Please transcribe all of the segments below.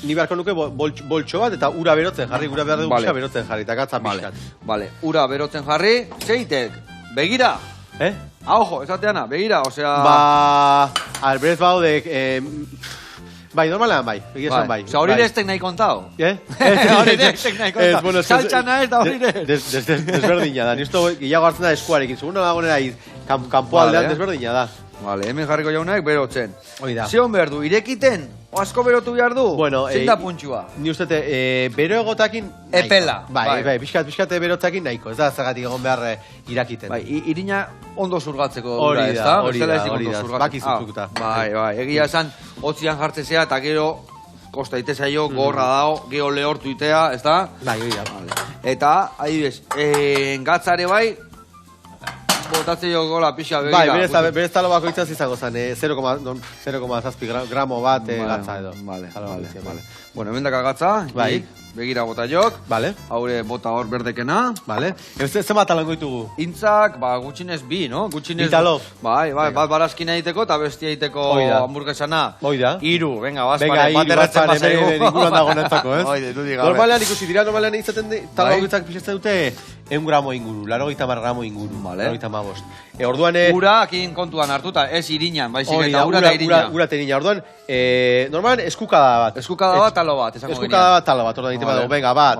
ni beharko nuke boltxo bat, eta ura berotzen jarri, ura behar dugu pixka berotzen jarri, eta gatza pixkat. Vale, ura berotzen jarri, zeitek, begira. Ojo, esateana, begira, osea... Berez baudek... Bai, normalean bai, egia esan bai. Osa, hori estek nahi kontao? Hori estek nahi kontao. Saltxana ez da hori desberdina da, nizto gehiago hartzen da eskuarekin. Seguna dagoenera kanpo aldean desberdina da. Vale, hemen jarriko jaunak berotzen. Hoi da. Zeon behar du, irekiten? O asko berotu behar du? Zein da puntxua? Ni ustete, bero egotakin... Epela. Bai, pixkat berotzakin nahiko. Ez da zagatik egon behar irakiten. Bai, irina ondo zurgatzeko dura, ez da? Hori da, baki zuzukuta. Bai, egia esan, hotzian jartzezea eta gero kosta itezaio, gorra dao, geho lehortu itea, ez da? Bai, hori da. Eta, adibes, gatzare bai, botatzen jo gola pixa begira. Bai, berez talo bako itzaz izango zen, 0,6 gramo bat gatza edo. Vale. Bueno, hemen daka gatza, begira bota jok. Vale. Haure bota hor berdekena. Vale. Zer bat alango ditugu? Intzak, gutxinez bi, no? Italo. Bai, bat barazkina egiteko eta bestia egiteko hamburguesana. Oida. Iru, venga, bat erratzen bazaigu. Inguruan dago nentzako, ez? Oide, du digabe. Normalean ikusi dira, normalean izaten talo gitzak pixatzen dute 1 gramo inguru, 80 gramo inguru. Vale. 85. Orduan... Ura, akin kontuan hartuta, ez irinan, baizik eta ura eta irina. Ura eta irina, orduan, normalean eskukada bat. Eskukada bat, talo bat, esango genian. Eskukada bat, talo bat, orduan egiten badago, venga, bat.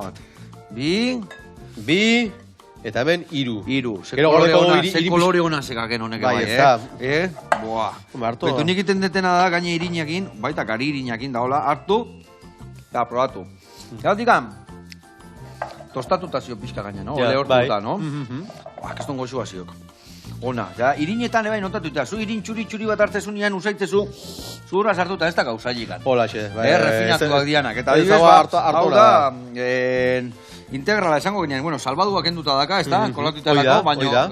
Bi, eta hemen iru. Zer kolore hona sekaken honek bai, Boa. Betu nik iten detena da, gaine irinakin, baita gari irinakin da, hola, hartu, eta probatu. Gautikan, tostatuta zio pixka gaina, no? Ole hortuta, no? Keston goxua ziok. Ona, irinetan ebai notatuta, zu irin txuri bat hartzezu nian usaitzezu, zu horra sartuta ez da gauzallikan. Hola, xe. Refinatuak dianak. Eta adibidez, hau da, integrala esango ginean, bueno, salbaduak enduta daka, ez da? Kolatuta dako, baina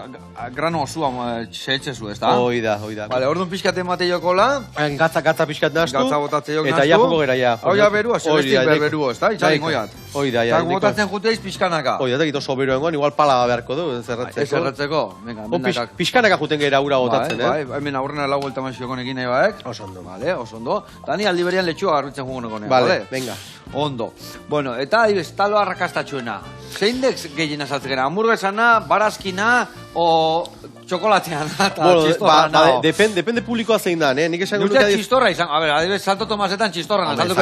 grano osua sehetzezu, ez da? Oida. Vale, orduan pixkat emate jokola. Gatza pixkat naztu. Gatza botatze jok naztu. Eta ja joko gera, ja. Hau ja berua, zelestik berua, ez da? Itxarin goiat. Oida, ja. Eta botatzen juteiz pixkanaka. Oida, eta gito soberoen goan, igual pala beharko du, zerratzeko. Ez zerratzeko, venga. Pixkanaka juten gera ura botatzen, eh? Bai, hemen aurrena lau vuelta manxio ekin nahi baek. Osondo. Vale, osondo. Tani aldi berian letxua garbitzen jugun egonean, vale? Venga. Ondo. Bueno, eta adibes, talo arrakastatxuena. Zein dek gehien azaltzen gara? Hamburguesana, barazkina, o txokolateana eta txistorra nao? Depende publikoa zein da, eh? Nik esango nuke... txistorra izan, a ver, adibes, Santo Tomasetan txistorra nazalduko.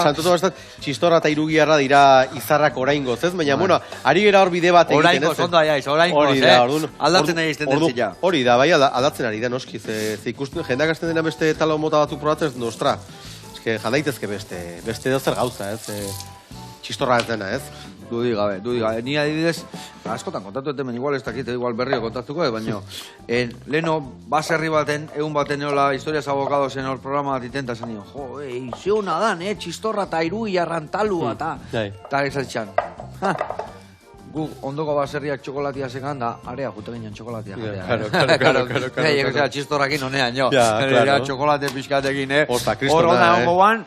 Santo Tomasetan txistorra eta irugiarra dira izarrak oraingoz, ez? Baina, bueno, ari gera hor bide bat egiten, ez? Oraingoz, ondo aiaiz, oraingoz, aldatzen nahi izten dentzila. Hori da, bai, aldatzen ari da, noski, ze ikusten, jendeak azten dena beste talo mota batzuk probatzen, ez nostra. Ez jandaitezke beste dozer gauza, ez? Txistorra ez dena, ez? Dudi gabe. Ni adibidez, askotan kontatu etemen, igual ez dakite, igual berrio kontatuko, baina leheno baserri baten, egun baten eola historias abogados en hor programa bat itenta zen nio, jo, zeona dan, txistorra eta irui arrantalua, eta esatxan. Guk ondoko baserriak txokolatia sekan da, area jute ginen txokolatia jatea. Claro. Txistorrakin honean, jo. Txokolate pixkatekin, Hor onda hongoan,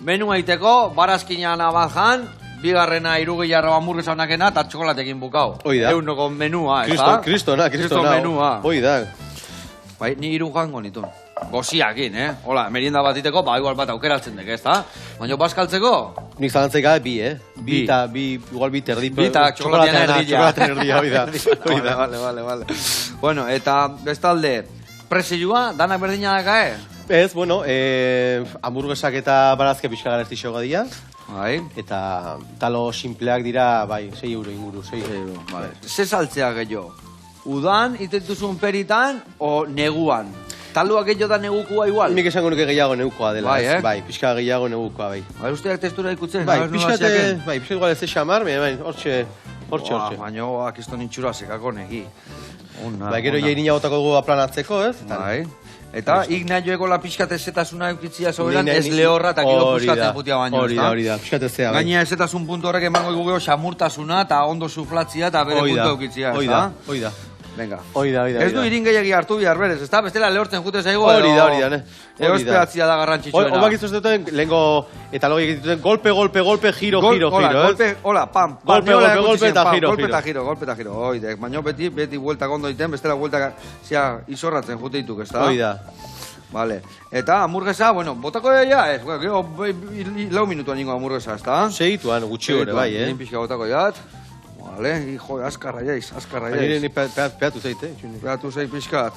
menu aiteko, barazkinana bat jan, bigarrena irugiarra hamburguesa honakena, eta txokolatekin bukau. Oida. Eunoko menua, Kristona. menua. Oida. Bai, ni iru jango nitun. Goziakin, Hola, merienda bat iteko, igual bat aukeratzen dek, ez da? Baina bazkaltzeko? Nik zalantzei gabe bi, igual bi terdi. Bi eta txokolatean erdia. Oida. Vale. Bueno, eta bestalde, presioa, danak berdina daka, Ez, bueno, hamburguesak eta barazke pixka gara ez dixoga dira. Bai. Eta talo simpleak dira, bai, 6 euro inguru, 6 euro. Vale. Ze saltzea gehiago? Udan, itentuzun peritan, o neguan? Talua gehiago da negukua igual? Nik esango nuke gehiago negukoa dela, bai, bai, pixka gehiago negukoa, bai. Bai, usteak testura ikutzen? Bai, pixka igual ez xamar, hortxe. Baina, akiston itxura sekako negi. Bai, gero jairina botako dugu aplanatzeko, ez? Bai. Eta ignaioeko la pixkat ezetasuna eukitzia soberan, ez lehorra eta kilo puskatzen jutia baino, ez da? Hori da, pixkat ezea, bai. Gaina ezetasun puntu horrek emango gugeo xamurtasuna eta ondo suflatzia eta bere puntu eukitzia, ez da? Hori da. Venga. Oida. Ez du iringeiagi hartu bihar berez, ez da? Bestela lehortzen jute zaigu. Hori da, ne? Eospeatzia da garrantzitsuena. Obak izuz duten, lehenko eta logi egituten golpe, giro, ez? Hola, pam. Golpe eta giro. Golpe eta giro. Oidek, baina beti bueltak ondo iten, bestela bueltak izorratzen jute dituk, ez da? Oida. Vale. Eta hamburguesa, bueno, botako ja, ez, gero, 4 minutuan ningo hamburguesa, ez da? Segituan, gutxi hori, bai, Nien pixka botako jat. Vale, jo, azkarra jaiz. Nire ni peatu zeite, Peatu zei pixkat.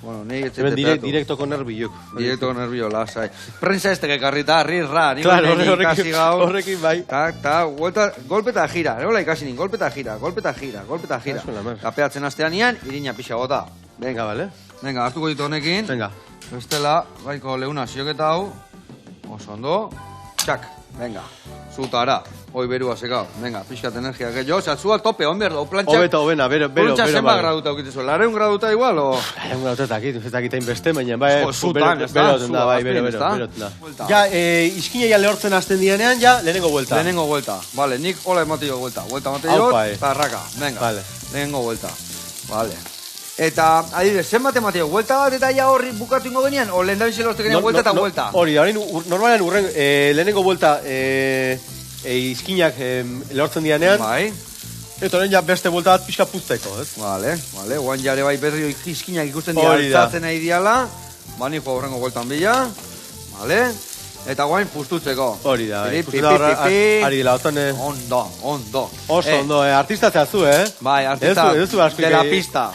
Bueno, ni etxete Hemen peatu. direktoko nerbiok. Direktoko nervio, lasai. Prensa este que karrita, rirra, ni Claro, ikasi gau. horrekin bai. Ta, vuelta, golpe eta gira. Nola ikasi nin, golpe eta gira. Eso la mar. Ta peatzen astean ian, irina pixa bota. Venga, vale. Venga, hartuko ditu honekin. Venga. Bestela, baiko leuna zioketa hau. Oso ondo. Txak, venga. Zutara. Hoi berua sekau. Venga, pixkat energia. Que jo, zua tope, hon berdo. Plantxak. Hobeta, hobena, bero. Plantxa zenba graduta ukitzu. 200 graduta igual, o? Egun gautetak, ez dakitain beste, baina bai, Zutan, ez da? beroten da, bai, beroten da. Ja, iskina ja lehortzen hasten dianean, ja, lehenengo vuelta. Lehenengo vuelta. Vale, nik hola ematio vuelta. Vuelta ematio Aupa, eta raka. Venga, Vale. lehenengo vuelta. Vale. Eta, adibidez, zenbat ematio? Vuelta bat eta ja horri bukatu ingo genian? O lehen dabizen lortu genian vuelta eta vuelta? Hori, normalean urren, lehenengo vuelta, iskinak lehortzen dianean, Bai. eta horren ja beste vuelta bat pixka puzteko, ez? Vale. Guan jare bai berri izkinak ikusten dira, Hori da. altzatzen nahi diala. Bani jo horrengo vueltan bila. Vale. Eta guain pustutzeko. Hori da, bai. Pipi, Puztuta horra, pipi. ari dela, otan, Ondo. oso ondo, artista zehazu, eh? Bai, artista Edu zu asko de la que- pista.